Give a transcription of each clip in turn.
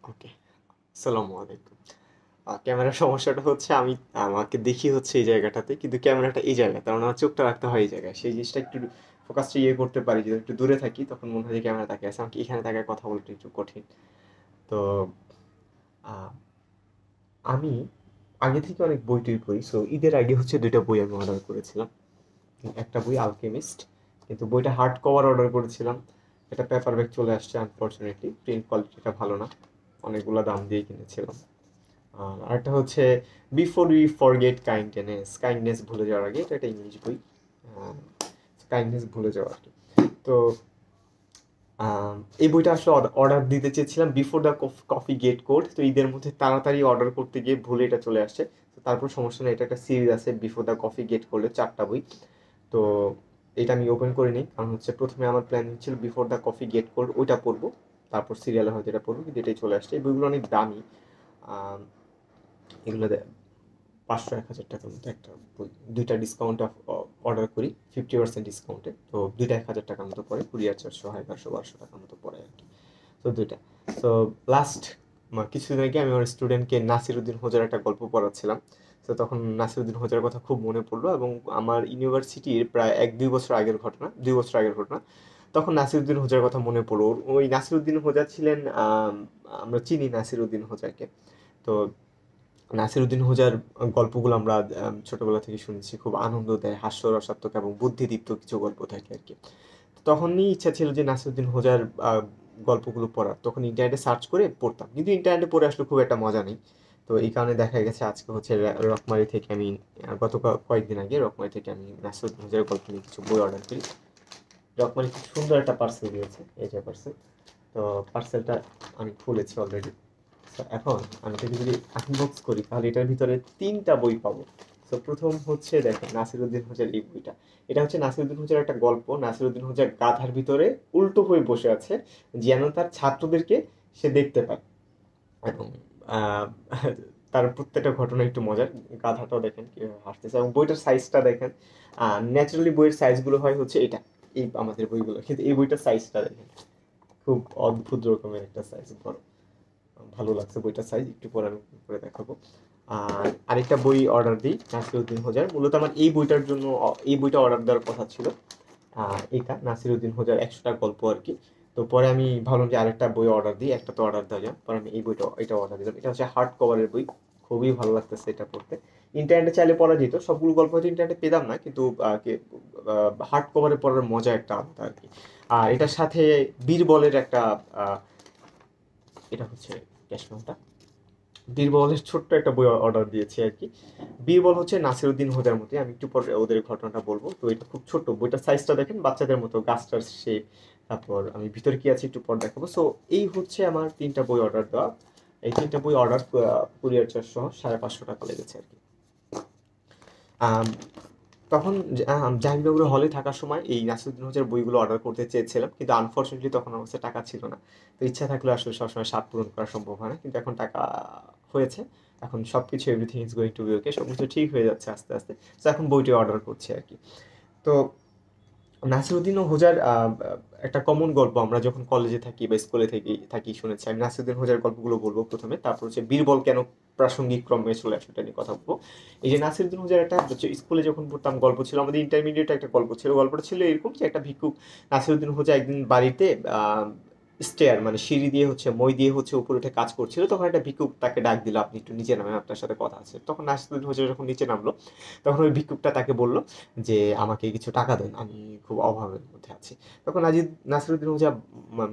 ওকে, আসসালামু আলাইকুম। ক্যামেরার সমস্যাটা হচ্ছে আমি আমাকে দেখি হচ্ছে এই জায়গাটাতে, কিন্তু ক্যামেরাটা এই জায়গায়, তার মানে আমার চোখটা রাখতে হয় এই জায়গায়। সেই জিনিসটা একটু ফোকাসটা করতে পারি, যদি একটু দূরে থাকি তখন মনে হয় যে ক্যামেরা তাকিয়ে আছে, আমাকে এখানে তাকায় কথা বলতে একটু কঠিন। তো আহ, আমি আগে থেকে অনেক বই টই পড়ি, সো ঈদের আগে হচ্ছে দুইটা বই আমি অর্ডার করেছিলাম। একটা বই আলকেমিস্ট, কিন্তু বইটা হার্ড কভার অর্ডার করেছিলাম, এটা পেপার ব্যাগ চলে আসছে, আনফরচুনেটলি প্রিন্ট কোয়ালিটিটা ভালো না, অনেকগুলো দাম দিয়ে কিনেছিলাম। আর আরেকটা হচ্ছে before we forget kindness, kindness ভুলে যাওয়ার আগে, এটা একটা ইংলিশ বই। কাইন্ডনেস ভুলে যাওয়া আর কি। তো এই বইটা আসলে অর্ডার দিতে চেয়েছিলাম before the coffee gate code, তো ঈদের মধ্যে তাড়াতাড়ি অর্ডার করতে গিয়ে ভুলে এটা চলে আসছে। তো তারপর সমস্যা নেই, এটা একটা সিরিজ আছে বিফোর দ্য কফি গেট কোডে, 4টা বই। তো এটা আমি ওপেন করিনি, কারণ হচ্ছে প্রথমে আমার প্ল্যানিং ছিল before the coffee gate code ওইটা পড়বো, তারপর সিরিয়ালে হয়তো এটা পড়বো, কিন্তু এটাই চলে আসছে। এই বইগুলো অনেক দামি। আম, এগুলো 500-1000 টাকার মতো একটা বই। দুইটা ডিসকাউন্ট অর্ডার করি, 50% ডিসকাউন্টে, তো দুইটা 1000 টাকার মতো পড়ে, কুরিয়ার চার্জসহ 1100-1200 টাকার মতো পড়ে আর কি। তো দুইটা। তো লাস্ট কিছুদিন আগে আমি আমার স্টুডেন্টকে নাসিরুদ্দিন হোজার একটা গল্প পড়াচ্ছিলাম। তো তখন নাসিরুদ্দিন হোজার কথা খুব মনে পড়লো, এবং আমার ইউনিভার্সিটির প্রায় 1-2 বছর আগের ঘটনা, 2 বছর আগের ঘটনা। তখন নাসিরুদ্দিন হোজার কথা মনে পড়লো। ওই নাসিরুদ্দিন হোজা ছিলেন, আমরা চিনি নাসিরুদ্দিন হোজাকে। তো নাসিরুদ্দিন হোজার গল্পগুলো আমরা ছোটবেলা থেকে শুনেছি, খুব আনন্দ দেয়, হাস্যরসাত্মক এবং বুদ্ধিদীপ্ত কিছু গল্প থাকে আর কি। তো তখনই ইচ্ছা ছিল যে নাসিরুদ্দিন হোজার গল্পগুলো পড়ার, তখন ইন্টারনেটে সার্চ করে পড়তাম, কিন্তু ইন্টারনেটে পড়ে আসলে খুব একটা মজা নেই। তো এই কারণে দেখা গেছে আজকে হচ্ছে রকমারি থেকে আমি গত কয়েকদিন আগে রকমারি থেকে আমি নাসিরুদ্দিন হোজার গল্প নিয়ে কিছু বই অর্ডার করি। রকমারি খুব সুন্দর একটা পার্সেল দিয়েছে, এই যে পার্সেল। তো পার্সেলটা আমি খুলেছি অলরেডি। তো এখন আমি এটা যদি আনবক্স করি, তাহলে এটার ভিতরে 3টা বই পাবো। তো প্রথম হচ্ছে দেখেন নাসিরুদ্দিন হোজার এই বইটা। এটা হচ্ছে নাসিরুদ্দিন হোজার একটা গল্প। নাসিরুদ্দিন হোজার গাধার ভিতরে উল্টো হয়ে বসে আছে, যেন তার ছাত্রদেরকে সে দেখতে পায়। এবং আহ, তার প্রত্যেকটা ঘটনা একটু মজার। গাধাটাও দেখেন কি হাসতেছে, এবং বইটার সাইজটা দেখেন। ন্যাচারালি বইয়ের সাইজগুলো হয় হচ্ছে এটা, এই আমাদের বইগুলো, কিন্তু এই বইটার সাইজটা দেখেন, খুব অদ্ভুত রকমের একটা সাইজ, বড়। ভালো লাগছে বইটার সাইজ, একটু পরে আমি করে দেখাবো। আর আরেকটা বই অর্ডার দিই নাসিরুদ্দিন হোজার, মূলত আমার এই বইটার জন্য এই বইটা অর্ডার দেওয়ার কথা ছিল। এটা নাসিরুদ্দিন হোজার 100টা গল্প আর কি। তো পরে আমি ভাবলাম যে আরেকটা বই অর্ডার দিই, একটা তো অর্ডার দেওয়া যায়, পরে আমি এই বইটা এটা অর্ডার দিলাম। এটা হচ্ছে হার্ড কভারের বই, খুবই ভালো লাগতেছে এটা পড়তে। ইন্টারনেটে চাইলে পড়া যেত, সবগুলো গল্প হয়তো ইন্টারনেটে পেতাম না, কিন্তু হার্ড কভারে পড়ার মজা একটা আলাদা আর কি। আর এটার সাথে বীরবলের একটা আহ, এটা হচ্ছে ক্যাশ মেমোটা। বীরবলের ছোট্ট একটা বই অর্ডার দিয়েছি আর কি। বীরবল হচ্ছে নাসিরুদ্দিন হোজার মতো, আমি একটু পরে ওদের ঘটনাটা বলবো। তো এটা খুব ছোট, বইটার সাইজটা দেখেন বাচ্চাদের মতো, গাছটার শেপ। তারপর আমি ভিতরে কি আছে একটু পর দেখাবো। সো এই হচ্ছে আমার 3টা বই অর্ডার দেওয়া। এই 3টা বই অর্ডার, কুরিয়ার চার্জ সহ 550 টাকা লেগেছে আর কি। আম, তখন জাহাঙ্গীরনগর হলে থাকার সময় এই নাসিরুদ্দিন হোসের বইগুলো অর্ডার করতে চেয়েছিলাম, কিন্তু আনফর্চুনেটলি তখন আমার কাছে টাকা ছিল না। তো ইচ্ছা থাকলে আসলে সবসময় স্বাদ পূরণ করা সম্ভব হয় না, কিন্তু এখন টাকা হয়েছে। এখন সবকিছু everything is going to be okay, সবকিছু ঠিক হয়ে যাচ্ছে আস্তে আস্তে। তো এখন বইটি অর্ডার করছি আর কি। তো নাসিরুদ্দিন ও হোজার একটা কমন গল্প, আমরা যখন কলেজে থাকি বা স্কুলে থাকি শুনেছি। আমি নাসিরুদ্দিন হোজার গল্পগুলো বলবো প্রথমে, তারপর হচ্ছে বীরবল কেন প্রাসঙ্গিক ক্রমে চলে আসে এটা নিয়ে কথা বলবো। এই যে নাসিরুদ্দিন হোজার একটা হচ্ছে স্কুলে যখন পড়তাম গল্প ছিল, আমাদের ইন্টারমিডিয়েট একটা গল্প ছিল। গল্পটা ছিল এরকম যে একটা ভিক্ষুক নাসিরুদ্দিন হোজা একদিন বাড়িতে স্টেয়ার মানে সিঁড়ি দিয়ে হচ্ছে মই দিয়ে হচ্ছে উপরে উঠে কাজ করছিল, তখন একটা ভিক্ষুক তাকে ডাক দিল, আপনি একটু নিচে নামেন, আপনার সাথে কথা আছে। তখন নাসিরুদ্দিন হোজা যখন নিচে নামলো, তখন ওই ভিক্ষুকটা তাকে বলল যে আমাকে কিছু টাকা দেন, আমি খুব অভাবের মধ্যে আছি। তখন নাসিরুদ্দিন হোজা,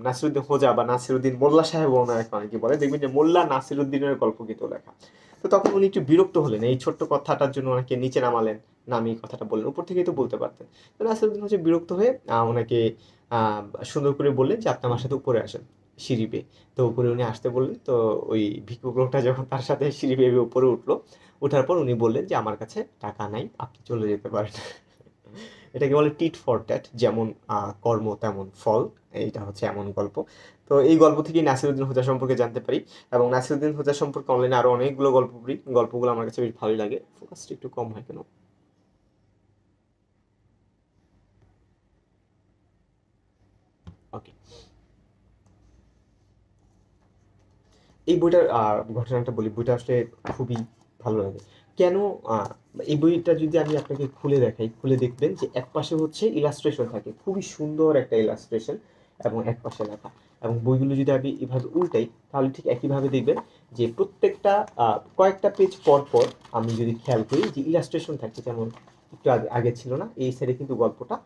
নাসিরুদ্দিন হোজা বা নাসিরুদ্দিন মোল্লা সাহেব ওনাকে অনেকে বলে, দেখবেন যে মোল্লা নাসিরুদ্দিনের গল্প কিন্তু লেখা। তো তখন উনি একটু বিরক্ত হলেন এই ছোট্ট কথাটার জন্য, ওনাকে নিচে নামালেন, নামিয়ে কথাটা বললেন, উপর থেকেই তো বলতে পারতেন। তো নাসিরুদ্দিন হচ্ছে বিরক্ত হয়ে ওনাকে আহ, সুন্দর করে বললেন যে আপনি আমার সাথে উপরে আসেন, সিঁড়ি বেয়ে। তো উপরে উনি আসতে বললেন, তো ওই ভিক্ষুক লোকটা যখন তার সাথে সিঁড়ি বেয়ে উপরে উঠলো, ওঠার পর উনি বললেন যে আমার কাছে টাকা নাই, আপনি চলে যেতে পারেন। এটাকে বলে টিট ফর ট্যাট, যেমন কর্ম তেমন ফল। এইটা হচ্ছে এমন গল্প। তো এই গল্প থেকে নাসিরুদ্দিন হোজা সম্পর্কে জানতে পারি, এবং নাসিরুদ্দিন হোজা সম্পর্কে অনলাইনে আরো অনেকগুলো গল্প পড়ি, গল্পগুলো আমার কাছে বেশ ভালোই লাগে। ফোকাসটা একটু কম হয় কেন? ওকে। এই বইটার ঘটনাটা বলি, বইটা আসলে খুবই ভালো লাগে। কেন আহ, এই বইটা যদি আমি আপনাকে খুলে দেখাই, খুলে দেখবেন যে এক পাশে হচ্ছে ইলাস্ট্রেশন থাকে, খুবই সুন্দর একটা ইলাস্ট্রেশন, এবং এক পাশে লেখা। এবং বইগুলো যদি আমি এভাবে উল্টাই তাহলে ঠিক একইভাবে দেখবেন যে প্রত্যেকটা কয়েকটা পেজ পর পর আমি যদি খেয়াল করি যে ইলাস্ট্রেশন থাকে, যেমন একটু আগে আগে ছিল না, এই সাইডে কিন্তু গল্পটা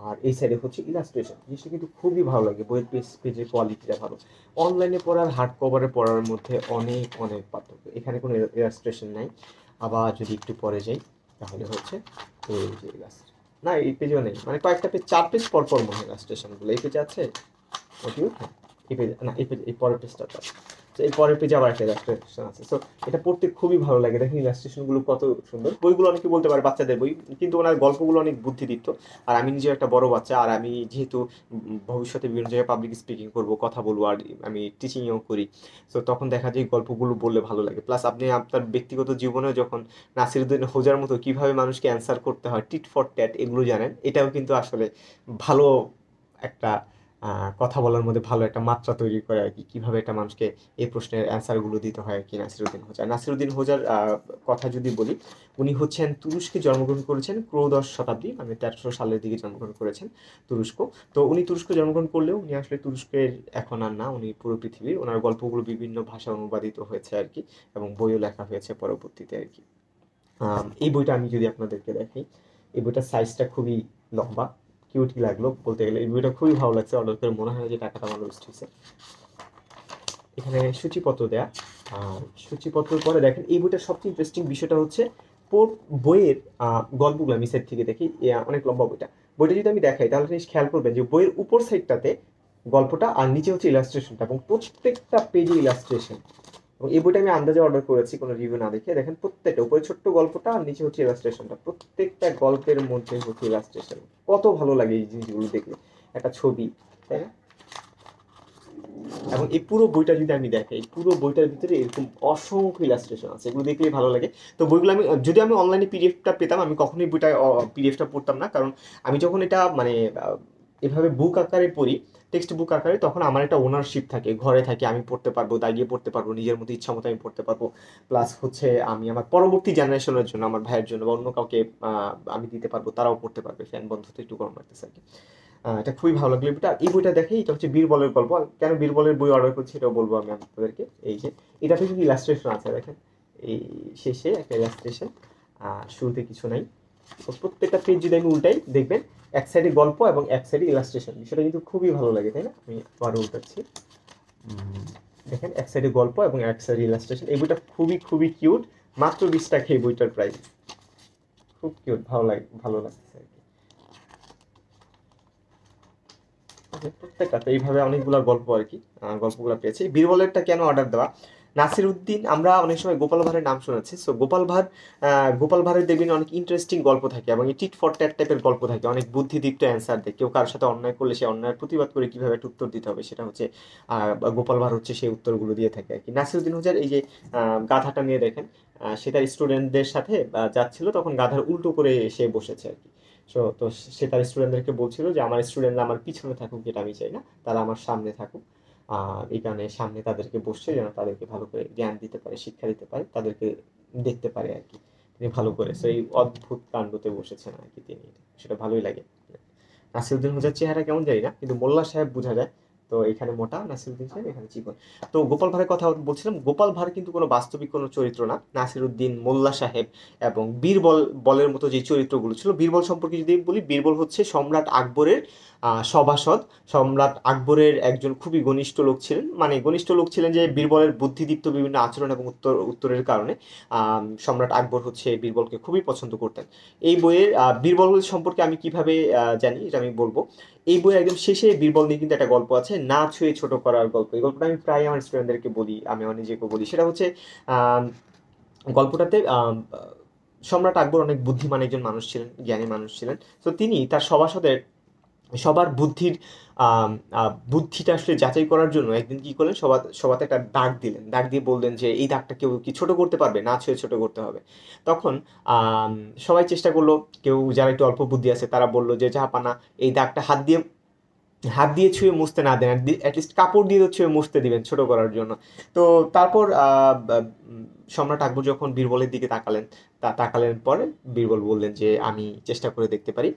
আর এই সাইডে হচ্ছে ইলাস্ট্রেশন। জিনিসটা কিন্তু খুবই ভালো লাগে, বইয়ের পেজের কোয়ালিটিটা ভালো। অনলাইনে পড়ার হার্ড কভারে পড়ার মধ্যে অনেক অনেক পার্থক্য। এখানে কোনো ইলাস্ট্রেশন নাই। আবার যদি একটু পরে যাই তাহলে হচ্ছে এই যে না, এই পেজেও নেই, মানে কয়েকটা পেজ, 4 পেজ পর পর মনে হয় ইলাস্ট্রেশনগুলো। এই পেজে আছে ওটিও, হ্যাঁ এই পেজ না, এই পেজ, এই পরের পেজটা আছে। তো এই পরের পেজে আবার একটা ইলাস্ট্রেশন আছে। তো এটা পড়তে খুবই ভালো লাগে। দেখেন ইলাস্ট্রেশনগুলো কত সুন্দর। বইগুলো অনেকে বলতে পারে বাচ্চাদের বই, কিন্তু ওনার গল্পগুলো অনেক বুদ্ধিদীপ্ত। আর আমি নিজেও একটা বড় বাচ্চা, আর আমি যেহেতু ভবিষ্যতে বিভিন্ন জায়গায় পাবলিক স্পিকিং করব, কথা বলবো, আর আমি টিচিংও করি, তো তখন দেখা যায় গল্পগুলো বললে ভালো লাগে। প্লাস আপনি আপনার ব্যক্তিগত জীবনেও যখন নাসিরুদ্দিন হোজার মতো কিভাবে মানুষকে অ্যান্সার করতে হয়, টিট ফর ট্যাট, এগুলো জানেন, এটাও কিন্তু আসলে ভালো একটা কথা বলার মধ্যে ভালো একটা মাত্রা তৈরি করে আর কি, কিভাবে একটা মানুষকে এই প্রশ্নের অ্যান্সারগুলো দিতে হয় আর কি। নাসিরুদ্দিন হোজা, নাসিরুদ্দিন হোজার কথা যদি বলি, উনি হচ্ছেন তুরস্কে জন্মগ্রহণ করেছেন ত্রয়োদশ শতাব্দী, মানে 1300 সালের দিকে জন্মগ্রহণ করেছেন তুরস্ক। তো উনি তুরস্কে জন্মগ্রহণ করলেও উনি আসলে তুরস্কের এখন আর না, উনি পুরো পৃথিবীর। ওনার গল্পগুলো বিভিন্ন ভাষায় অনুবাদিত হয়েছে আর কি, এবং বইও লেখা হয়েছে পরবর্তীতে আর কি। এই বইটা আমি যদি আপনাদেরকে দেখাই, এই বইটার সাইজটা খুবই লম্বা, কিউটই লাগলো বলতে গেলে। এই বইটা খুবই ভালো লাগছে, অর্ডার করে মনে হয় যে টাকাটা আমার ওয়েস্ট হয়েছে। এখানে সূচিপত্র দেয়া, আর সূচিপত্রের পরে দেখেন এই বইটার সবচেয়ে ইন্টারেস্টিং বিষয়টা হচ্ছে বইয়ের গল্পগুলো আমি সাইড থেকে দেখি, অনেক লম্বা বইটা। বইটা যদি আমি দেখাই তাহলে জিনিস খেয়াল করবেন যে বইয়ের উপর সাইডটাতে গল্পটা, আর নিচে হচ্ছে ইলাস্ট্রেশনটা, এবং প্রত্যেকটা পেজে ইলাস্ট্রেশন। এবং এই বইটা আমি আন্দাজে অর্ডার করেছি কোনো রিভিউ না দেখে। দেখেন প্রত্যেকটা উপরে ছোট্ট গল্পটা আর নিচে হচ্ছে ইলাস্ট্রেশনটা, প্রত্যেকটা গল্পের মধ্যে হচ্ছে ইলাস্ট্রেশন। কত ভালো লাগে এই জিনিসগুলো দেখলে, একটা ছবি, তাই না? এবং এই পুরো বইটা যদি আমি দেখাই, পুরো বইটার ভিতরে এরকম অসংখ্য ইলাস্ট্রেশন আছে, এগুলো দেখলেই ভালো লাগে। তো বইগুলো আমি যদি আমি অনলাইনে পিডিএফটা পেতাম, আমি কখনোই বইটা পিডিএফটা পড়তাম না, কারণ আমি যখন এটা মানে এভাবে বুক আকারে পড়ি, টেক্সট বুক আকারে, তখন আমার একটা ওনারশিপ থাকে, ঘরে থাকে, আমি পড়তে পারবো, দাঁড়িয়ে পড়তে পারবো, নিজের মতো ইচ্ছা মতো আমি পড়তে পারবো। প্লাস হচ্ছে আমি আমার পরবর্তী জেনারেশনের জন্য, আমার ভাইয়ের জন্য বা অন্য কাউকে আমি দিতে পারবো, তারাও পড়তে পারবে। ফ্যান বন্ধ তো একটু গরম লাগতেছে আর কি। এটা খুবই ভালো লাগলো এই বইটা। এই বইটা দেখে, এটা হচ্ছে বীরবলের গল্প। কেন বীরবলের বই অর্ডার করছি এটাও বলবো আমি আপনাদেরকে। এই যে এটাতে কিন্তু ইলাস্ট্রেশন আছে, দেখেন এই শেষে একটা ইলাস্ট্রেশন, শুরুতে কিছু নাই। তো প্রত্যেকটা পেজ যদি আমি উল্টাই দেখবেন এক সাইডে গল্প এবং এক সাইডে ইলাস্ট্রেশন। বিষয়টা কিন্তু খুবই ভালো লাগে, তাই না? আমি আবারও উল্টাচ্ছি। দেখেন এক সাইডে গল্প এবং এক সাইডে ইলাস্ট্রেশন। এই বইটা খুবই খুবই কিউট। মাত্র 20 টাকা এই বইটার প্রাইস। খুব কিউট, ভালো লাগে, ভালো লাগছে আর কি। প্রত্যেকটা তো এইভাবে অনেকগুলো গল্প আর কি, গল্পগুলো পেয়েছি। বীরবলেরটা কেন অর্ডার দেওয়া, নাসির উদ্দিন, আমরা অনেক সময় গোপাল ভাঁড়ের নাম শুনেছি। সো গোপাল ভাঁড়, গোপাল ভাঁড়ের দেখবেন অনেক ইন্টারেস্টিং গল্প থাকে, এবং এই টিট ফর ট্যাট টাইপের গল্প থাকে, অনেক বুদ্ধিদীপ্ত অ্যান্সার দেয়। কেউ কারোর সাথে অন্যায় করলে সে অন্যায়ের প্রতিবাদ করে কিভাবে একটা উত্তর দিতে হবে, সেটা হচ্ছে গোপাল ভাঁড় হচ্ছে সেই উত্তরগুলো দিয়ে থাকে আর কি। নাসির উদ্দিন হুজার এই যে গাধাটা নিয়ে দেখেন, সে তার স্টুডেন্টদের সাথে যাচ্ছিল, তখন গাধার উল্টো করে সে বসেছে আর কি। তো সে তার স্টুডেন্টদেরকে বলছিল যে আমার স্টুডেন্টরা আমার পিছনে থাকুক, যেটা আমি চাই না, তারা আমার সামনে থাকুক। এই কারণে সামনে তাদেরকে বসছে, যেন তাদেরকে ভালো করে জ্ঞান দিতে পারে, শিক্ষা দিতে পারে, তাদেরকে দেখতে পারে আর কি। তিনি ভালো করে সেই অদ্ভুত কাণ্ডতে বসেছেন আর কি তিনি, সেটা ভালোই লাগে। নাসিরুদ্দিন হোজার চেহারা কেমন জানি না, কিন্তু মোল্লা সাহেব বোঝা যায়। তো এখানে মোটা নাসিরুদ্দিন সাহেব, এখানে চিকন। তো গোপাল ভাঁড়ের কথা বলছিলাম, গোপাল ভাঁড় কিন্তু কোনো বাস্তবিক কোনো চরিত্র না। নাসিরুদ্দিন, মোল্লা সাহেব এবং বীরবল বলের মতো যে চরিত্রগুলো ছিল, বীরবল সম্পর্কে যদি বলি, বীরবল হচ্ছে সম্রাট আকবরের সভাসদ। সম্রাট আকবরের একজন খুবই ঘনিষ্ঠ লোক ছিলেন, মানে ঘনিষ্ঠ লোক ছিলেন যে বীরবলের বুদ্ধিদীপ্ত বিভিন্ন আচরণ এবং উত্তরের কারণে সম্রাট আকবর হচ্ছে বীরবলকে খুবই পছন্দ করতেন। এই বইয়ের বীরবল সম্পর্কে আমি কিভাবে জানি এটা আমি বলবো। এই বইয়ের একদম শেষে বীরবল নিয়ে কিন্তু একটা গল্প আছে, না ছুঁয়ে ছোট করার গল্প। এই গল্পটা আমি প্রায় আমার স্টুডেন্টদেরকে বলি, আমি আমার নিজেকে বলি। সেটা হচ্ছে আম, গল্পটাতে সম্রাট আকবর অনেক বুদ্ধিমান একজন মানুষ ছিলেন, জ্ঞানী মানুষ ছিলেন। তো তিনি তার সভাসদের সবার বুদ্ধিটা আসলে যাচাই করার জন্য একদিন কি করলেন, সবাতে একটা দাগ দিলেন, দাগ দিয়ে বললেন যে এই দাগটা কেউ কি ছোট করতে পারবে, না ছুঁয়ে ছোট করতে হবে। তখন সবাই চেষ্টা করলো, কেউ যারা একটু অল্প বুদ্ধি আছে তারা বললো যে জাহাপানা, এই দাগটা হাত দিয়ে হাত দিয়ে ছুঁয়ে মুছতে না দেন, অ্যাটলিস্ট কাপড় দিয়ে তো ছুঁয়ে মুছতে দিবেন ছোট করার জন্য। তো তারপর সম্রাট আকবর যখন বীরবলের দিকে তাকালেন পরে বীরবল বললেন যে আমি চেষ্টা করে দেখতে পারি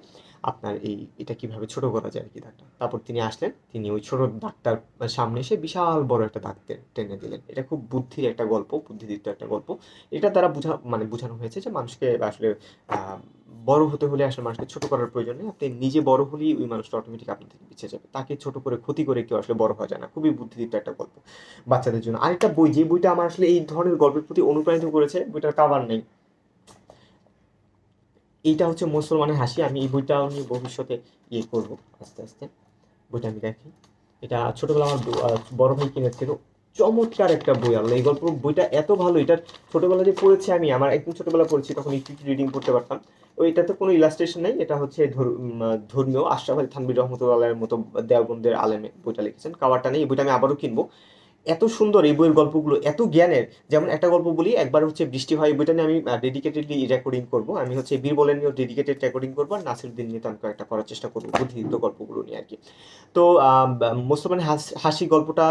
আপনার এটা কিভাবে ছোট করা যায় আর কি দাগটা। তারপর তিনি আসলেন, তিনি ওই ছোট দাগটার সামনে এসে বিশাল বড় একটা দাগ টেনে দিলেন। এটা খুব বুদ্ধির একটা গল্প, বুদ্ধিদীপ্ত একটা গল্প। এটা দ্বারা বোঝানো হয়েছে যে মানুষকে আসলে আহ, বড় হতে হলে আসলে মানুষকে ছোট করার প্রয়োজন নেই। আপনি নিজে বড় হলেই ওই মানুষটা অটোমেটিক আপনার থেকে পিছিয়ে যাবে। তাকে ছোট করে ক্ষতি করে কেউ আসলে বড় হওয়া যায় না। খুবই বুদ্ধিদীপ্ত একটা গল্প বাচ্চাদের জন্য। আরেকটা বই, যে বইটা আমার আসলে এই ধরনের গল্পের প্রতি অনুপ্রাণিত করেছে, বইটার কাভার নেই, এইটা হচ্ছে মুসলমানের হাসি। আমি এই বইটাও নিয়ে ভবিষ্যতে করবো আস্তে আস্তে। বইটা আমি দেখি, এটা ছোটবেলা আমার বড় ভাই কিনেছিল। চমৎকার একটা বই, আল্লাহ, এই বইটা এত ভালো। এটা ছোটবেলা যে পড়েছি আমি, আমার একদম ছোটবেলা পড়েছি, তখন একটু রিডিং করতে পারতাম। ওইটাতে কোনো ইলাস্ট্রেশন নেই, এটা হচ্ছে ধর্মীয় আশরাফ আলী থানভীর রহমতুল্লাহের মতো দেওবন্দের আলেমে বইটা লিখেছেন। কাভারটা নেই, এই বইটা আমি আবারও কিনবো। এত সুন্দর এই বইয়ের গল্পগুলো, এত জ্ঞানের। যেমন একটা গল্প বলি, একবার হচ্ছে বৃষ্টি হয়, বইটা নিয়ে আমি ডেডিকেটেডলি রেকর্ডিং করবো। আমি হচ্ছে বীরবলের নিয়েও ডেডিকেটেড রেকর্ডিং করবো, আর নাসিরুদ্দিন নিয়ে তো আমি একটা করার চেষ্টা করবো, বুদ্ধিদীপ্ত গল্পগুলো নিয়ে আর কি। তো মোস্তফা হাসি গল্পটা,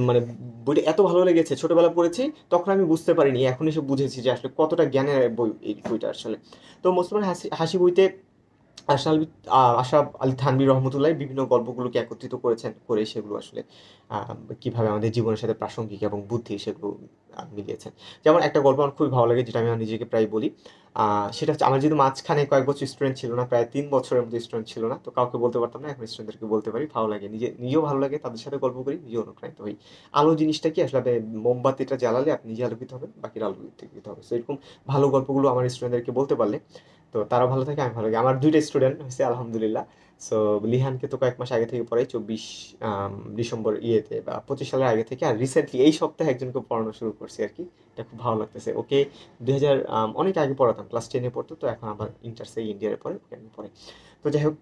মানে বইটা এত ভালো লেগেছে, ছোটবেলা পড়েছি তখন আমি বুঝতে পারিনি, এখন এসে বুঝেছি যে আসলে কতটা জ্ঞানের বই এই বইটা আসলে। তো মোস্তফা হাসি বইতে আশরাফ আশরাফ আলী থানভী রহমতুল্লাহ বিভিন্ন গল্পগুলোকে একত্রিত করে সেগুলো আসলে কিভাবে আমাদের জীবনের সাথে প্রাসঙ্গিক এবং বুদ্ধি সেগুলো মিলিয়েছেন। যেমন একটা গল্প আমার খুবই ভালো লাগে, যেটা আমি আমার নিজেকে প্রায় বলি। সেটা হচ্ছে, আমার যেহেতু মাঝখানে কয়েক বছর স্টুডেন্ট ছিল না, প্রায় 3 বছরের মধ্যে স্টুডেন্ট ছিল না, তো কাউকে বলতে পারতাম না, এখন স্টুডেন্টদেরকে বলতে পারি, ভালো লাগে, নিজেও ভালো লাগে, তাদের সাথে গল্প করি, নিজেও অনুপ্রাণিত হই। আলো জিনিসটা কি আসলে, আপনি মোমবাতিটা জ্বালালে আপনি নিজে আলোকিত হবেন, বাকিরা আলোকিত হবে। তো এরকম ভালো গল্পগুলো আমার স্টুডেন্টদেরকে বলতে পারলে তো তারাও ভালো থাকে, আমি ভালো লাগে। আমার 2টা স্টুডেন্ট হয়েছে আলহামদুলিল্লাহ। সো লিহানকে তো কয়েক মাস আগে থেকে পড়াই, 24 ডিসেম্বর বা 25 সালের আগে থেকে। আর রিসেন্টলি এই সপ্তাহে একজনকে পড়ানো শুরু করছি আর কি। এটা খুব ভালো লাগতেছে। ওকে 2000 অনেক আগে পড়াতাম, ক্লাস 10-এ পড়তো, তো এখন আবার ইন্টার্সে ইন্ডিয়ারে পড়ে, ওকে আমি পড়াই। তো যাই হোক,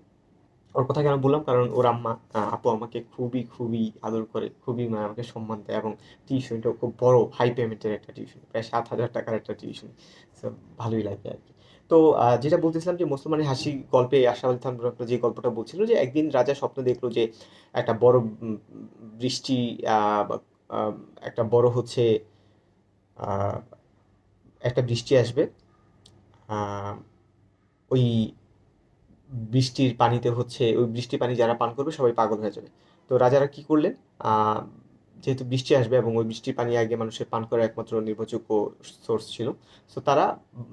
ওর কথা কেন বললাম, কারণ ওর আম্মা, আপু আমাকে খুবই খুবই আদর করে, খুবই মানে আমাকে সম্মান দেয়, এবং টিউশনটাও খুব বড় হাই পেমেন্টের একটা টিউশন, প্রায় 7,000 টাকার একটা টিউশন। সো ভালোই লাগে আর কি। তো যেটা বলতেছিলাম যে মুসলমানের হাসি গল্পে আশরাফ আলী থান যে গল্পটা বলছিল, যে একদিন রাজা স্বপ্ন দেখলো যে একটা বড় বৃষ্টি, আহ, একটা বড় হচ্ছে আহ, একটা বৃষ্টি আসবে। আহ, ওই বৃষ্টির পানিতে হচ্ছে, ওই বৃষ্টির পানি যারা পান করবে সবাই পাগল হয়ে যাবে। তো রাজারা কি করলেন, আহ, যেহেতু বৃষ্টি আসবে এবং ওই বৃষ্টির পানি আগে মানুষের পান করার একমাত্র নির্ভরযোগ্য সোর্স ছিল, তো তারা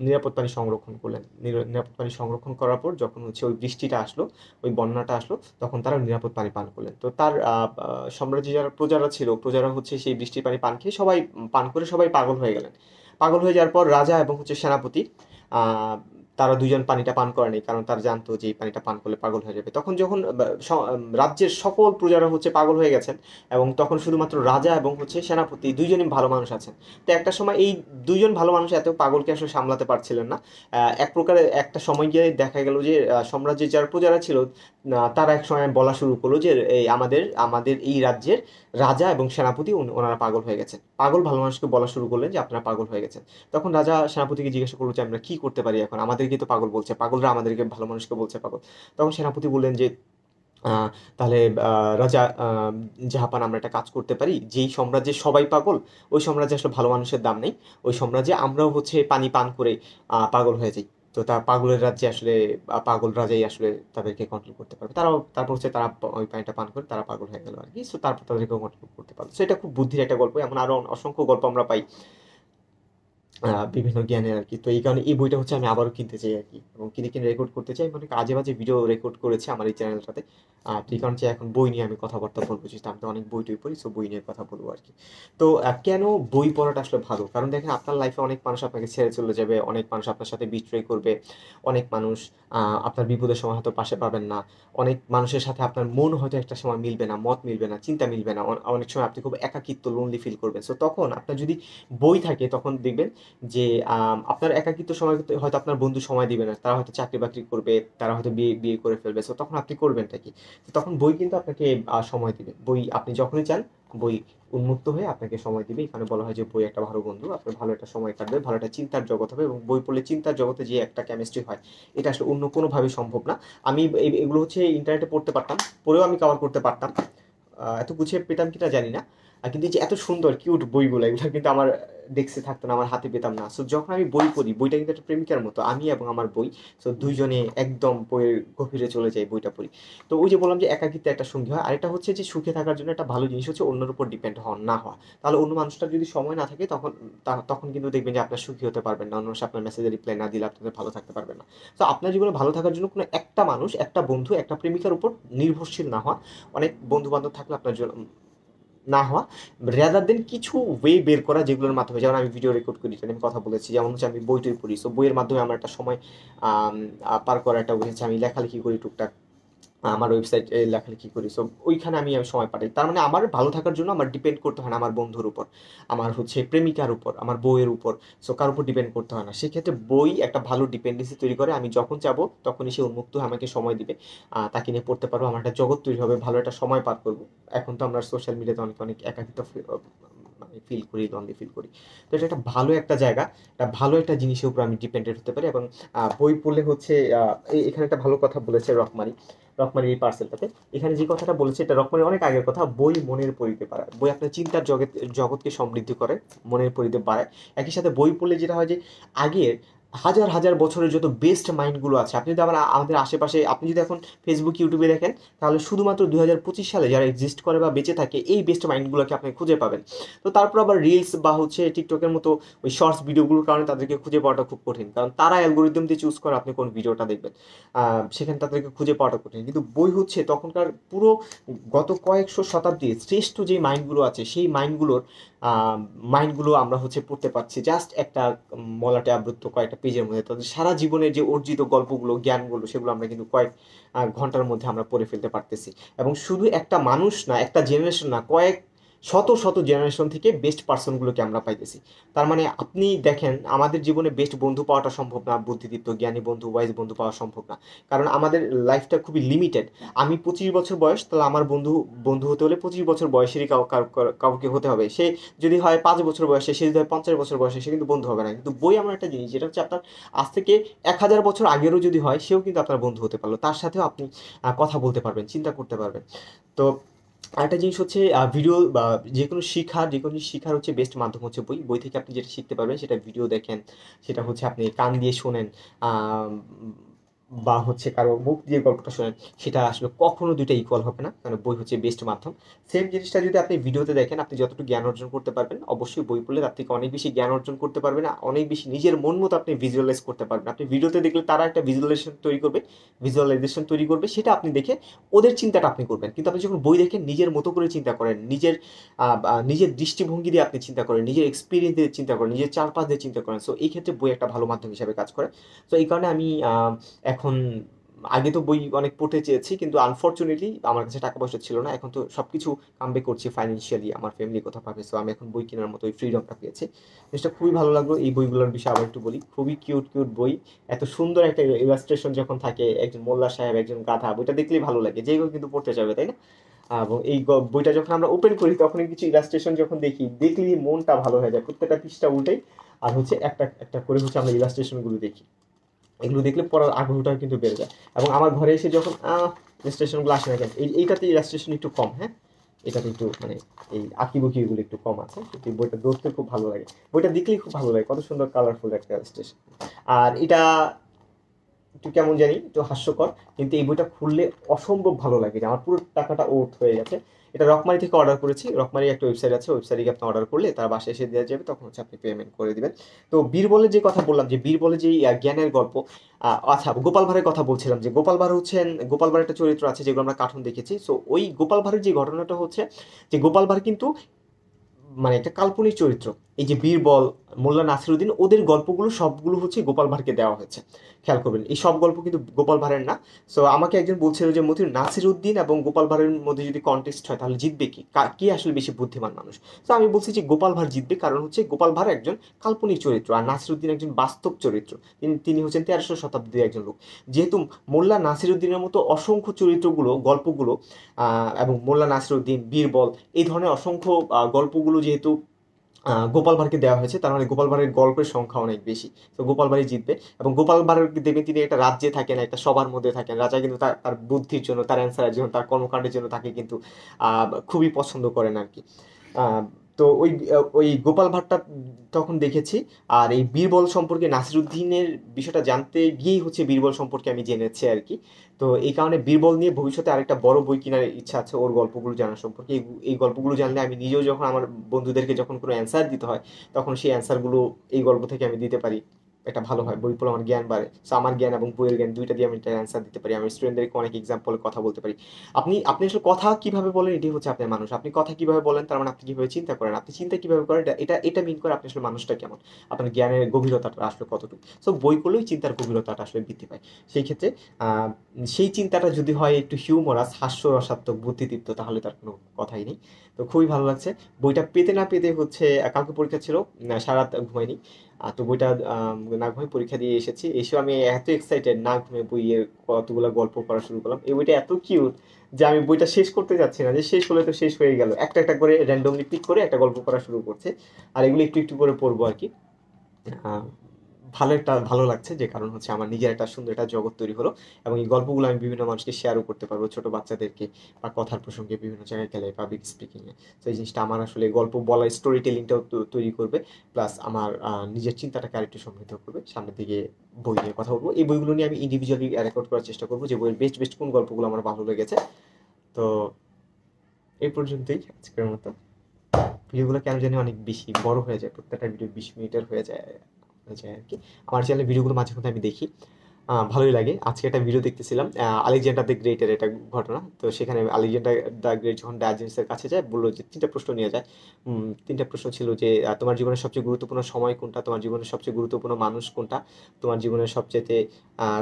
নিরাপদ পানি সংরক্ষণ করলেন। নিরাপদ পানি সংরক্ষণ করার পর যখন হচ্ছে ওই বৃষ্টিটা আসলো, ওই বন্যাটা আসলো, তখন তারা নিরাপদ পানি পান করলেন। তো তার সাম্রাজ্যে যারা প্রজারা ছিল, প্রজারা হচ্ছে সেই বৃষ্টির পানি পান খেয়ে সবাই পান করে সবাই পাগল হয়ে গেলেন। পাগল হয়ে যাওয়ার পর রাজা এবং হচ্ছে সেনাপতি, আহ, তারা দুজন পানিটা পান করেনি, কারণ তারা জানতো যে এই পানিটা পান করলে পাগল হয়ে যাবে। তখন যখন রাজ্যের সকল প্রজারা হচ্ছে পাগল হয়ে গেছেন, এবং তখন শুধুমাত্র রাজা এবং হচ্ছে সেনাপতি দুইজনই ভালো মানুষ আছেন। তো একটা সময় এই দুইজন ভালো মানুষ এত পাগলকে আসলে সামলাতে পারছিলেন না। এক প্রকারে একটা সময় গিয়ে দেখা গেল যে সাম্রাজ্যের যারা প্রজারা ছিল, তারা এক সময় বলা শুরু করলো যে এই আমাদের আমাদের এই রাজ্যের রাজা এবং সেনাপতি ওনারা পাগল হয়ে গেছেন। পাগল ভালো মানুষকে বলা শুরু করলেন যে আপনারা পাগল হয়ে গেছেন। তখন রাজা সেনাপতিকে জিজ্ঞাসা করলো যে আমরা কি করতে পারি এখন, আমাদেরকে তো পাগল বলছে, পাগলরা আমাদেরকে ভালো মানুষকে বলছে পাগল। তখন সেনাপতি বললেন যে আহ, তাহলে রাজা, জাহাপান, আমরা একটা কাজ করতে পারি, যেই সাম্রাজ্যে সবাই পাগল, ওই সাম্রাজ্যে আসলে ভালো মানুষের দাম নেই, ওই সাম্রাজ্যে আমরাও হচ্ছে পানি পান করে পাগল হয়ে যাই। তো তার পাগলের রাজ্যে আসলে পাগল রাজাই আসলে তাদেরকে কন্ট্রোল করতে পারবে। তারপর হচ্ছে তারা ওই পানিটা পান করে তারা পাগল হয়ে গেল আর কি। সো তারপর তাদেরকে কন্ট্রোল করতে পারলো। সো এটা খুব বুদ্ধির একটা গল্প, এমন আরো অসংখ্য গল্প আমরা পাই বিভিন্ন জ্ঞানের আর কি। তো এই কারণে এই বইটা হচ্ছে আমি আবারও কিনতে চাই আর কি, এবং কিনে কিনে রেকর্ড করতে চাই। মানে আজে বাজে ভিডিও রেকর্ড করেছে আমার এই চ্যানেলটাতে। তো এই কারণে এখন বই নিয়ে আমি কথাবার্তা বলবো, যেহেতু আমি তো অনেক বই টই পড়ি, সো বই নিয়ে কথা বলবো আর কি। তো কেন বই পড়াটা আসলে ভালো, কারণ দেখেন আপনার লাইফে অনেক মানুষ আপনাকে ছেড়ে চলে যাবে, অনেক মানুষ আপনার সাথে বিট্রে করবে, অনেক মানুষ আপনার বিপদের সময় হয়তো পাশে পাবেন না, অনেক মানুষের সাথে আপনার মন হয়তো একটা সময় মিলবে না, মত মিলবে না, চিন্তা মিলবে না, অনেক সময় আপনি খুব একাকিত্ব, লোনলি ফিল করবেন। সো তখন আপনার যদি বই থাকে, তখন দেখবেন যে আপনার একাকিত্ব সময় হয়তো আপনার বন্ধু সময় দিবে না, তারা হয়তো চাকরি বাকরি করবে, তারা হয়তো বিয়ে বিয়ে করে ফেলবে, সো তখন আপনি করবেনটা কি? তখন বই কিন্তু আপনাকে সময় দিবে। বই আপনি যখনই চান বই উন্মুক্ত হয়ে আপনাকে সময় দিবে। এখানে বলা হয় যে বই একটা ভালো বন্ধু, আপনার ভালো একটা সময় কাটবে, ভালো একটা চিন্তার জগৎ হবে, এবং বই পড়লে চিন্তার জগতে যে একটা কেমিস্ট্রি হয় এটা আসলে অন্য কোনোভাবে সম্ভব না। আমি এগুলো হচ্ছে ইন্টারনেটে পড়তে পারতাম, পড়েও আমি কভার করতে পারতাম, এত গুছিয়ে পেতাম কিনা জানি না। কিন্তু এই যে এত সুন্দর কিউট বইগুলো, এগুলো কিন্তু আমার ডেস্কে থাকতো না, আমার হাতে পেতাম না। সো যখন আমি বই পড়ি, বইটা কিন্তু একটা প্রেমিকার মতো, আমি এবং আমার বই। সো দুইজনে একদম বইয়ের গভীরে চলে যাই, বইটা পড়ি। তো ওই যে বললাম যে একাকিত্ব একটা সঙ্গী হয়। আরেকটা হচ্ছে যে সুখে থাকার জন্য একটা ভালো জিনিস হচ্ছে অন্যের উপর ডিপেন্ড হওয়া না হওয়া। তাহলে অন্য মানুষটার যদি সময় না থাকে তখন তখন কিন্তু দেখবেন যে আপনার সুখী হতে পারবেন না, অন্য মানুষ আপনার মেসেজে রিপ্লাই না দিলে আপনাদের ভালো থাকতে পারবেন না। তো আপনার জীবনে ভালো থাকার জন্য কোনো একটা মানুষ, একটা বন্ধু, একটা প্রেমিকার উপর নির্ভরশীল না হওয়া, অনেক বন্ধু বান্ধব থাকলে আপনার জন্য না হওয়া, রেদার দেন কিছু ওয়ে বের করা যেগুলোর মাধ্যমে, যেমন আমি ভিডিও রেকর্ড করি, আমি কথা বলেছি, যেমন হচ্ছে আমি বই টই পড়ি, সো বইয়ের মাধ্যমে আমার একটা সময় পার করা একটা হচ্ছে, আমি লেখালেখি করি টুকটাক, আমার ওয়েবসাইট লেখালেখি করি, সো ওইখানে আমি সময় পাঠাই। তার মানে আমার ভালো থাকার জন্য আমার ডিপেন্ড করতে হয় না আমার বন্ধুর উপর, আমার হচ্ছে প্রেমিকার উপর, আমার বইয়ের উপর, সো কার উপর ডিপেন্ড করতে হয় না। সেক্ষেত্রে বই একটা ভালো ডিপেন্ডেন্সি তৈরি করে। আমি যখন চাবো তখনই সে উন্মুক্ত হয়ে আমাকে সময় দিবে, তাকে নিয়ে পড়তে পারবো, আমার একটা জগৎ তৈরি হবে, ভালো একটা সময় পার করবো। এখন তো আমরা সোশ্যাল মিডিয়াতে অনেক অনেক একাকিত্ব মানে ফিল করি, লনলি ফিল করি। তো এটা একটা ভালো একটা জায়গা, একটা ভালো একটা জিনিসের উপর আমি ডিপেন্ডেন্ট হতে পারি। এবং বই পড়লে হচ্ছে এখানে একটা ভালো কথা বলেছে রকমারি, রকমারি এই পার্সেলটাতে। এখানে যে কথাটা বলেছে এটা রকমারি অনেক আগের কথা। বই মনের পরিধি বাড়ায়, বই আপনার চিন্তার জগৎকে সমৃদ্ধি করে, মনের পরিধি বাড়ায়। একই সাথে বই পড়লে যেটা হয় যে আগের হাজার হাজার বছরের যত বেস্ট মাইন্ডগুলো আছে, আপনি যদি আমাদের আশেপাশে, আপনি যদি এখন ফেসবুক ইউটিউবে দেখেন, তাহলে শুধুমাত্র 2025 সালে যারা এক্সিস্ট করে বা বেঁচে থাকে এই বেস্ট মাইন্ডগুলোকে আপনি খুঁজে পাবেন। তো তারপর আবার রিলস বা হচ্ছে টিকটকের মতো ওই শর্টস ভিডিওগুলোর কারণে তাদেরকে খুঁজে পাওয়াটা খুব কঠিন, কারণ তারা অ্যালগোরিদম দিয়ে চুজ করে আপনি কোন ভিডিওটা দেখবেন, সেখানে তাদেরকে খুঁজে পাওয়াটা কঠিন। কিন্তু বই হচ্ছে তখনকার পুরো গত কয়েকশো শতাব্দীর শ্রেষ্ঠ যে মাইন্ডগুলো আছে সেই মাইন্ডগুলো আমরা হচ্ছে পড়তে পারছি জাস্ট একটা মলাটে আবৃত্ত কয়েকটা পেজের মধ্যে। তাদের সারা জীবনের যে অর্জিত গল্পগুলো, জ্ঞানগুলো, সেগুলো আমরা কিন্তু কয়েক ঘন্টার মধ্যে আমরা পড়ে ফেলতে পারতেছি। এবং শুধু একটা মানুষ না, একটা জেনারেশন না, কয়েক শত শত জেনারেশন থেকে বেস্ট পার্সনগুলোকে আমরা পাইতেছি। তার মানে আপনি দেখেন, আমাদের জীবনে বেস্ট বন্ধু পাওয়াটা সম্ভব না, বুদ্ধিদীপ্ত জ্ঞানী বন্ধু, ওয়াইজ বন্ধু পাওয়া সম্ভব না, কারণ আমাদের লাইফটা খুবই লিমিটেড। আমি 25 বছর বয়স, তাহলে আমার বন্ধু বন্ধু হতে হলে 25 বছর বয়সেরই কাউকে হতে হবে। সে যদি হয় 5 বছর বয়সে, সে যদি হয় 50 বছর বয়সে, সে কিন্তু বন্ধু হবে না। কিন্তু বই এমন একটা জিনিস যেটা হচ্ছে আপনার আজ থেকে 1000 বছর আগেরও যদি হয়, সেও কিন্তু আপনার বন্ধু হতে পারলো, তার সাথেও আপনি কথা বলতে পারবেন, চিন্তা করতে পারবেন। তো আরেকটা জিনিস হচ্ছে ভিডিও বা যে কোনো শিখার হচ্ছে বেস্ট মাধ্যম হচ্ছে বই। বই থেকে আপনি যেটা শিখতে পারবেন সেটা ভিডিও দেখেন, সেটা হচ্ছে আপনি কান দিয়ে শোনেন, আহ, বা হচ্ছে কারো মুখ দিয়ে গল্পটা শোনেন, সেটা আসলে কখনো দুইটা ইকুয়াল হবে না, কারণ বই হচ্ছে বেস্ট মাধ্যম। সেম জিনিসটা যদি আপনি ভিডিওতে দেখেন, আপনি যতটুকু জ্ঞান অর্জন করতে পারবেন, অবশ্যই বই পড়লে তার থেকে অনেক বেশি জ্ঞান অর্জন করতে পারবেন, অনেক বেশি নিজের মন মতো আপনি ভিজুয়ালাইজ করতে পারবেন। আপনি ভিডিওতে দেখলে তারা একটা ভিজুয়ালাইজেশন তৈরি করবে, সেটা আপনি দেখে ওদের চিন্তাটা আপনি করবেন। কিন্তু আপনি যখন বই দেখেন, নিজের মতো করে চিন্তা করেন, নিজের দৃষ্টিভঙ্গি দিয়ে আপনি চিন্তা করেন, নিজের এক্সপিরিয়েন্স দিয়ে চিন্তা করেন, নিজের চারপাশ দিয়ে চিন্তা করেন। সো এই ক্ষেত্রে বই একটা ভালো মাধ্যম হিসাবে কাজ করে। তো এই কারণে আমি এখন, আগে তো বই অনেক পড়তে চেয়েছি, কিন্তু আনফর্চুনেটলি আমার কাছে টাকা পয়সা ছিল না। এখন তো সবকিছু কামব্যাক করছি ফাইন্যান্সিয়ালি, আমার ফ্যামিলি কথা ভাবে, সো আমি এখন বই কেনার মতো ওই ফ্রিডমটা পেয়েছি। জিনিসটা খুবই ভালো লাগলো। এই বইগুলোর বিষয়ে আবার একটু বলি, খুবই কিউট কিউট বই, এত সুন্দর একটা ইলাস্ট্রেশন যখন থাকে, একজন মোল্লা সাহেব, একজন গাধা, বইটা দেখলেই ভালো লাগে, যে কেউ কিন্তু পড়তে যাবে, তাই না? এবং এই বইটা যখন আমরা ওপেন করি, তখন কিছু ইলাস্ট্রেশন যখন দেখলেই মনটা ভালো হয়ে যায়, প্রত্যেকটা পৃষ্ঠা উল্টেই আর হচ্ছে একটা একটা করে হচ্ছে আমরা ইলাস্ট্রেশনগুলো দেখি, এগুলো দেখলে পড়ার আগ্রহটা কিন্তু বেড়ে যায়। এবং আমার ঘরে এসে যখন ইলাস্ট্রেশনগুলো আসে না কেন, এইটাতে ইলাস্ট্রেশন একটু কম, হ্যাঁ, এটাতে একটু মানে এই আঁকিবুকি এগুলো একটু কম আছে, কিন্তু বইটা দেখতে খুব ভালো লাগে, বইটা দেখলেই খুব ভালো লাগে, কত সুন্দর কালারফুল একটা ইলাস্ট্রেশন। আর এটা একটু কেমন জানি একটু হাস্যকর, কিন্তু এই বইটা খুললে অসম্ভব ভালো লাগে, যে আমার পুরো টাকাটা ওঠ হয়ে গেছে। এটা রকমারি থেকে অর্ডার করেছি, রকমারি একটা ওয়েবসাইট আছে, ওয়েবসাইটে আপনি অর্ডার করলে তার বাসায় এসে দেওয়া যাবে, তখন হচ্ছে আপনি পেমেন্ট করে দিবেন। তো বীরবলের যে কথা বললাম, যে বীরবলের যে জ্ঞানের গল্প, আচ্ছা গোপাল ভাঁড়ের কথা বলছিলাম, যে গোপাল ভাঁড় হচ্ছেন, গোপাল ভাঁড়ের একটা চরিত্র আছে যেগুলো আমরা কার্টুন দেখেছি। সো ওই গোপাল ভাঁড়ের যে ঘটনাটা হচ্ছে, যে গোপাল ভাঁড় কিন্তু মানে একটা কাল্পনিক চরিত্র। এই যে বীরবল, মোল্লা নাসিরুদ্দিন, ওদের গল্পগুলো সবগুলো হচ্ছে গোপাল ভাঁড়কে দেওয়া হয়েছে। খেয়াল করবেন এই সব গল্প কিন্তু গোপাল ভাঁড়ের না। সো আমাকে একজন বলছিল যে মতিউর, নাসিরুদ্দিন এবং গোপাল ভাঁড়ের মধ্যে যদি কন্টেস্ট হয় তাহলে জিতবে কি, কে আসলে বেশি বুদ্ধিমান মানুষ? তো আমি বলছি যে গোপাল ভাঁড় জিতবে, কারণ হচ্ছে গোপাল ভাঁড় একজন কাল্পনিক চরিত্র আর নাসিরুদ্দিন একজন বাস্তব চরিত্র। তিনি হচ্ছেন 1300 শতাব্দীর একজন লোক। যেহেতু মোল্লা নাসিরুদ্দিনের মতো অসংখ্য চরিত্রগুলো, গল্পগুলো এবং মোল্লা নাসিরুদ্দিন, বীরবল, এই ধরনের অসংখ্য গল্পগুলো যেহেতু গোপাল ভাঁড়কে দেওয়া হয়েছে, তার মানে গোপাল ভাঁড়ের গল্পের সংখ্যা অনেক বেশি। তো গোপাল ভাঁড়ই জিতবে। এবং গোপাল ভাঁড় দেখবেন তিনি একটা রাজ্যে থাকেন, একটা সবার মধ্যে থাকেন, রাজা কিন্তু তার তার বুদ্ধির জন্য, তার অ্যান্সারের জন্য, তার কর্মকাণ্ডের জন্য তাকে কিন্তু খুবই পছন্দ করেন আর কি। আহ, তো ওই গোপাল ভাঁড়টা তখন দেখেছি। আর এই বীরবল সম্পর্কে নাসিরুদ্দিনের বিষয়টা জানতে গিয়েই হচ্ছে বীরবল সম্পর্কে আমি জেনেছি আর কি। তো এই কারণে বীরবল নিয়ে ভবিষ্যতে আরেকটা বড় বই কেনার ইচ্ছা আছে, ওর গল্পগুলো জানার সম্পর্কে। এই গল্পগুলো জানলে আমি নিজেও যখন আমার বন্ধুদেরকে যখন কোনো অ্যান্সার দিতে হয়, তখন সেই অ্যান্সারগুলো এই গল্প থেকে আমি দিতে পারি। এটা ভালো হয়, বই পড়লে আমার জ্ঞান বাড়ে। সো আমার জ্ঞান এবং বইয়ের জ্ঞান দুইটা দিয়ে আমি একটা অ্যান্সার দিতে পারি, আমি স্টুডেন্টদেরকে অনেক এক্সাম্পলে কথা বলতে পারি। আপনি আসলে কথা কিভাবে বলেন, এটাই হচ্ছে আপনার মানুষ। আপনি কথা কিভাবে বলেন তার মানে আপনি কিভাবে চিন্তা করেন, আপনি চিন্তা কিভাবে করেন, এটা মিন করে আপনি আসলে মানুষটা কেমন, আপনার জ্ঞানের গভীরতাটা আসলে কতটুকু। সো বই পড়লেই চিন্তার গভীরতাটা আসলে বৃদ্ধি পায়। সেই ক্ষেত্রে আহ, সেই চিন্তাটা যদি হয় একটু হিউমারাস, হাস্যরসাত্মক, বুদ্ধিদীপ্ত, তাহলে তার কোনো কথাই নেই। তো খুবই ভালো লাগছে। বইটা পেতে না পেতে হচ্ছে কালকে পরীক্ষা ছিল, সারা রাত ঘুমাইনি। তো বইটা না ঘুমিয়ে পরীক্ষা দিয়ে এসেছি, এসেও আমি এত এক্সাইটেড, না ঘুমিয়ে বইয়ের কতগুলো গল্প পড়া শুরু করলাম। এই বইটা এত কিউট যে আমি বইটা শেষ করতে যাচ্ছি না, যে শেষ হলে তো শেষ হয়ে গেল, একটা একটা করে র্যান্ডমলি পিক করে একটা গল্প পড়া শুরু করছে। আর এগুলো একটু একটু করে পড়বো আর কি। আহ, ভালো লাগছে, যে কারণ হচ্ছে আমার নিজের একটা সুন্দর একটা জগৎ তৈরি হলো। এবং এই গল্পগুলো আমি বিভিন্ন মানুষকে শেয়ারও করতে পারবো, ছোট বাচ্চাদেরকে, বা কথার প্রসঙ্গে বিভিন্ন জায়গায় গেলে, পাবলিক স্পিকিং এ। তো এই জিনিসটা আমার আসলে গল্প বলা, স্টোরি টেলিংটাও তৈরি করবে, প্লাস আমার নিজের চিন্তাটাকে আরেকটু সমৃদ্ধ করবে। সামনের দিকে বই নিয়ে কথা বলবো, এই বইগুলো নিয়ে আমি ইন্ডিভিজুয়ালি রেকর্ড করার চেষ্টা করবো, যে বইয়ের বেস্ট বেস্ট কোন গল্পগুলো আমার ভালো লেগেছে। তো এই পর্যন্তই আজকের মতো। ভিডিওগুলো কেন জানি অনেক বেশি বড় হয়ে যায়, প্রত্যেকটা ভিডিও 20 মিনিটের হয়ে যায় আর কি। আমার চ্যানেলে ভিডিওগুলো মাঝে মধ্যে আমি দেখি, ভালোই লাগে। আজকে একটা ভিডিও দেখতেছিলাম, আলেকজান্ডার দ্য গ্রেটের একটা ঘটনা। তো সেখানে আলেকজান্ডার দ্য গ্রেট যখন ডায়োজেনাসের কাছে যায়, বললো যে 3টা প্রশ্ন নিয়ে যায়। 3টা প্রশ্ন ছিল যে তোমার জীবনের সবচেয়ে গুরুত্বপূর্ণ সময় কোনটা, তোমার জীবনের সবচেয়ে গুরুত্বপূর্ণ মানুষ কোনটা, তোমার জীবনের সবচেয়ে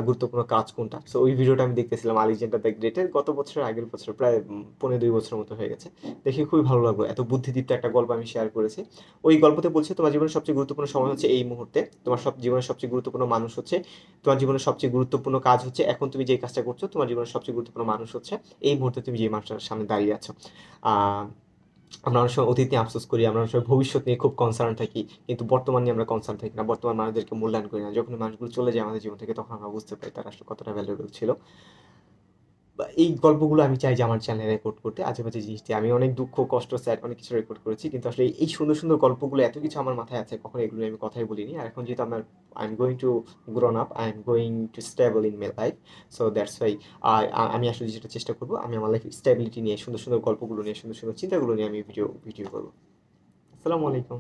গুরুত্বপূর্ণ কাজ কোনটা। সো ওই ভিডিওটা আমি দেখতেছিলাম আলেকজান্ডার দ্য গ্রেটের, গত বছরের আগের বছর, প্রায় 15-2 বছরের মতো হয়ে গেছে। দেখে খুবই ভালো লাগলো, এত বুদ্ধিদীপ্ত একটা গল্প আমি শেয়ার করেছি। ওই গল্পতে বলছে তোমার জীবনের সবচেয়ে গুরুত্বপূর্ণ সময় হচ্ছে এই মুহূর্তে, তোমার জীবনের সবচেয়ে গুরুত্বপূর্ণ মানুষ হচ্ছে, তোমার জীবনের সবচেয়ে গুরুত্বপূর্ণ কাজ হচ্ছে এখন তুমি যে কাজটা করছো, তোমার জীবনের সবচেয়ে গুরুত্বপূর্ণ মানুষ হচ্ছে এই মুহূর্তে তুমি যে মানুষটার সামনে দাঁড়িয়ে আছো। আহ আমরা অনেক সময় অতীত নিয়ে আফসোস করি, আমরা অনেক সময় ভবিষ্যৎ নিয়ে খুব কনসার্ন থাকি, কিন্তু বর্তমান নিয়ে আমরা কনসার্ন থাকি না, বর্তমান মানুষদেরকে মূল্যায়ন করি না। যখন মানুষগুলো চলে যায় আমাদের জীবন থেকে, তখন আমরা বুঝতে পারি তারা আসলে কতটা ভ্যালুয়েবল ছিল। এই গল্পগুলো আমি চাই যে আমার চ্যানেলে রেকর্ড করতে, আজেবাজে জিনিস দিয়ে। আমি অনেক দুঃখ, কষ্ট, স্যাড অনেক কিছু রেকর্ড করেছি, কিন্তু আসলে এই সুন্দর সুন্দর গল্পগুলো, এত কিছু আমার মাথায় আছে, কখনো এগুলো আমি কথাই বলিনি। আর এখন যেহেতু আমার, I am going to grown up, I am going to stable in my life, so that's why আমি আসলে যেটা চেষ্টা করবো, আমি আমার লাইফ স্টেবিলিটি নিয়ে, সুন্দর সুন্দর গল্পগুলো নিয়ে, সুন্দর সুন্দর চিন্তাগুলো নিয়ে আমি ভিডিও করবো। আসসালামু আলাইকুম।